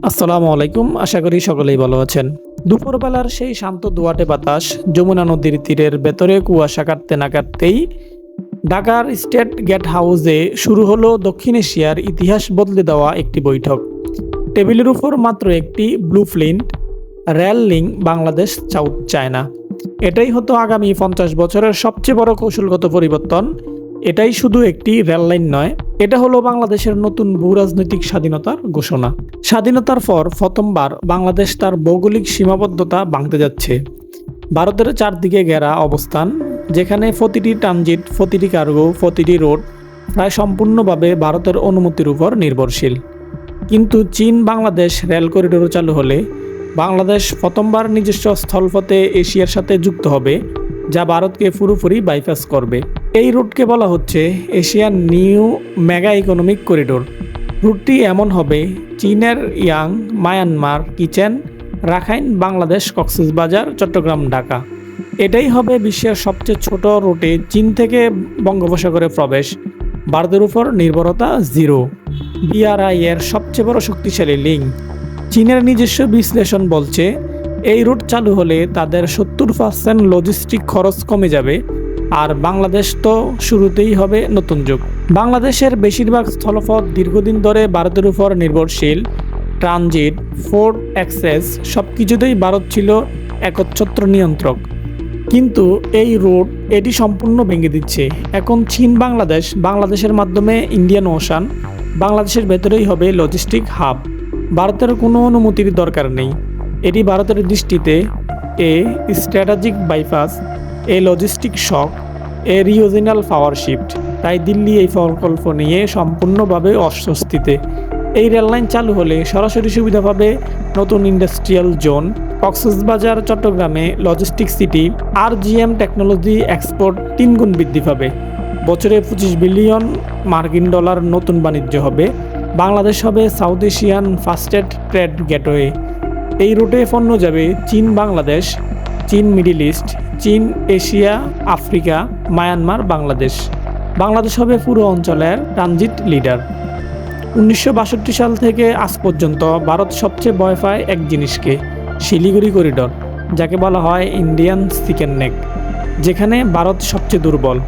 আসসালামু আলাইকুম, আশা করি সকলেই ভালো আছেন। দুপুরবেলার সেই শান্ত দোয়াটে বাতাস, যমুনা নদীর তীরের ভেতরে কুয়াশা কাটতে না কাটতেই ঢাকার স্টেট গেট হাউসে শুরু হলো দক্ষিণ এশিয়ার ইতিহাস বদলে দেওয়া একটি বৈঠক। টেবিলের উপর মাত্র একটি blueprint, rail link Bangladesh south China. এটাই হতো আগামী 50 বছরের সবচেয়ে বড় কৌশলগত পরিবর্তন। এটাই শুধু একটি রেল লাইন নয়, এটা হলো বাংলাদেশের নতুন ভূরাজনৈতিক স্বাধীনতার ঘোষণা। স্বাধীনতার পর প্রথমবার বাংলাদেশ তার ভৌগোলিক সীমাবদ্ধতা ভাঙতে যাচ্ছে। ভারতের চারদিকে ঘেরা অবস্থান, যেখানে প্রতিটি ট্রানজিট, প্রতিটি কার্গো, প্রতিটি রোড প্রায় সম্পূর্ণভাবে ভারতের অনুমতির উপর নির্ভরশীল। কিন্তু চীন বাংলাদেশ রেল করিডোর চালু হলে বাংলাদেশ প্রথমবার নিজস্ব স্থলপথে এশিয়ার সাথে যুক্ত হবে, যা ভারতকে পুরোপুরি বাইপাস করবে। এই রুটকে বলা হচ্ছে এশিয়ার নিউ মেগা ইকোনমিক করিডোর। রুটটি এমন হবে চীনের ইয়াং, মায়ানমার, কিচেন, রাখাইন, বাংলাদেশ, কক্সবাজার, চট্টগ্রাম, ঢাকা। এটাই হবে বিশ্বের সবচেয়ে ছোট রুটে চীন থেকে বঙ্গোপসাগরে প্রবেশ, ভারতের উপর নির্ভরতা জিরো। বিআরআই এর সবচেয়ে বড় শক্তিশালী লিঙ্ক। চীনের নিজস্ব বিশ্লেষণ বলছে এই রুট চালু হলে তাদের 70% লজিস্টিক খরচ কমে যাবে, আর বাংলাদেশ তো শুরুতেই হবে নতুন যুগ। বাংলাদেশের বেশিরভাগ স্থলপথ দীর্ঘদিন ধরে ভারতের উপর নির্ভরশীল। ট্রানজিট, পোর্ট অ্যাক্সেস সবকিছুতেই ভারত ছিল একচ্ছত্র নিয়ন্ত্রক। কিন্তু এই রুট এটি সম্পূর্ণ ভেঙে দিচ্ছে। এখন চীন বাংলাদেশের মাধ্যমে ইন্ডিয়ান ওশান, বাংলাদেশের ভেতরেই হবে লজিস্টিক হাব। ভারতের কোনো অনুমতির দরকার নেই। এটি ভারতের দৃষ্টিতে এ স্ট্র্যাটেজিক বাইপাস, এ লজিস্টিক শক, এ রিজিওনাল পাওয়ার শিফট। তাই দিল্লি এই প্রকল্প নিয়ে সম্পূর্ণভাবে অস্বস্তিতে। এই রেললাইন চালু হলে সরাসরি সুবিধা পাবে নতুন ইন্ডাস্ট্রিয়াল জোন, কক্সবাজার, চট্টগ্রামে logistic city, RGM technology export 3 গুণ বৃদ্ধি পাবে। বছরে 25 বিলিয়ন মার্কিন ডলার নতুন বাণিজ্য হবে। বাংলাদেশ হবে south Asian fastest trade gateway. এই রুটে পণ্য যাবে চীন বাংলাদেশ, চীন মিডিল ইস্ট, চীন Asia, Africa, Myanmar, Bangladesh. Bangladesh হবে পুরো অঞ্চলের ট্রানজিট লিডার। 1962 সাল থেকে আজ পর্যন্ত ভারত সবচেয়ে ভয় পায় এক জিনিসকে, শিলিগুড়ি করিডোর, যাকে বলা হয় ইন্ডিয়ান চিকেন নেক, যেখানে ভারত সবচেয়ে দুর্বল।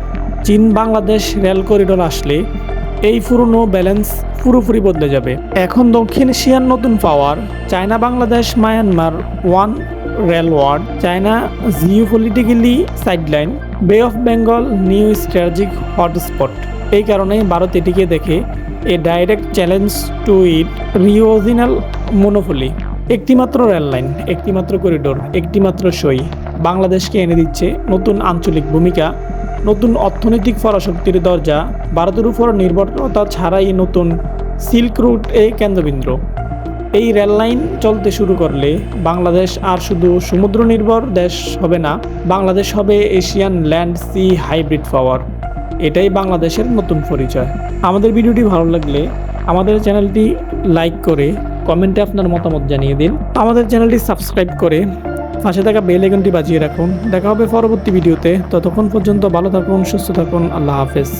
চীন বাংলাদেশ রেল করিডোর আসলে এই পুরনো ব্যালেন্স পুরোপুরি বদলে যাবে। এখন দক্ষিণ এশিয়ার নতুন power, China Bangladesh Myanmar one rail ward, China geopolitically sideline, bay of Bengal new strategic hotspot. এই কারণেই ভারত এটিকে দেখে a direct challenge to it regional monopoly. একটিমাত্র রেল লাইন, একটিমাত্র করিডোর, একটিমাত্র সই বাংলাদেশকে এনে দিচ্ছে নতুন আঞ্চলিক ভূমিকা, নতুন অর্থনৈতিক পরাশক্তির দরজা। ভারতের উপর নির্ভরতা ছাড়াই নতুন সিল্ক রুট এ কেন্দ্রবিন্দু। এই রেল লাইন চলতে শুরু করলে বাংলাদেশ আর শুধু সমুদ্র নির্ভর দেশ হবে না, বাংলাদেশ হবে এশিয়ান ল্যান্ড সি হাইব্রিড পাওয়ার। এটাই বাংলাদেশের নতুন পরিচয়। আমাদের ভিডিওটি ভালো লাগলে আমাদের চ্যানেলটি লাইক করে কমেন্টে আপনার মতামত জানিয়ে দিন। আমাদের চ্যানেলটি সাবস্ক্রাইব করে পাশে থাকা বেল আইকনটি বাজিয়ে রাখুন। দেখা হবে পরবর্তী ভিডিওতে। ততক্ষণ পর্যন্ত ভালো থাকুন, সুস্থ থাকুন। আল্লাহ হাফেজ।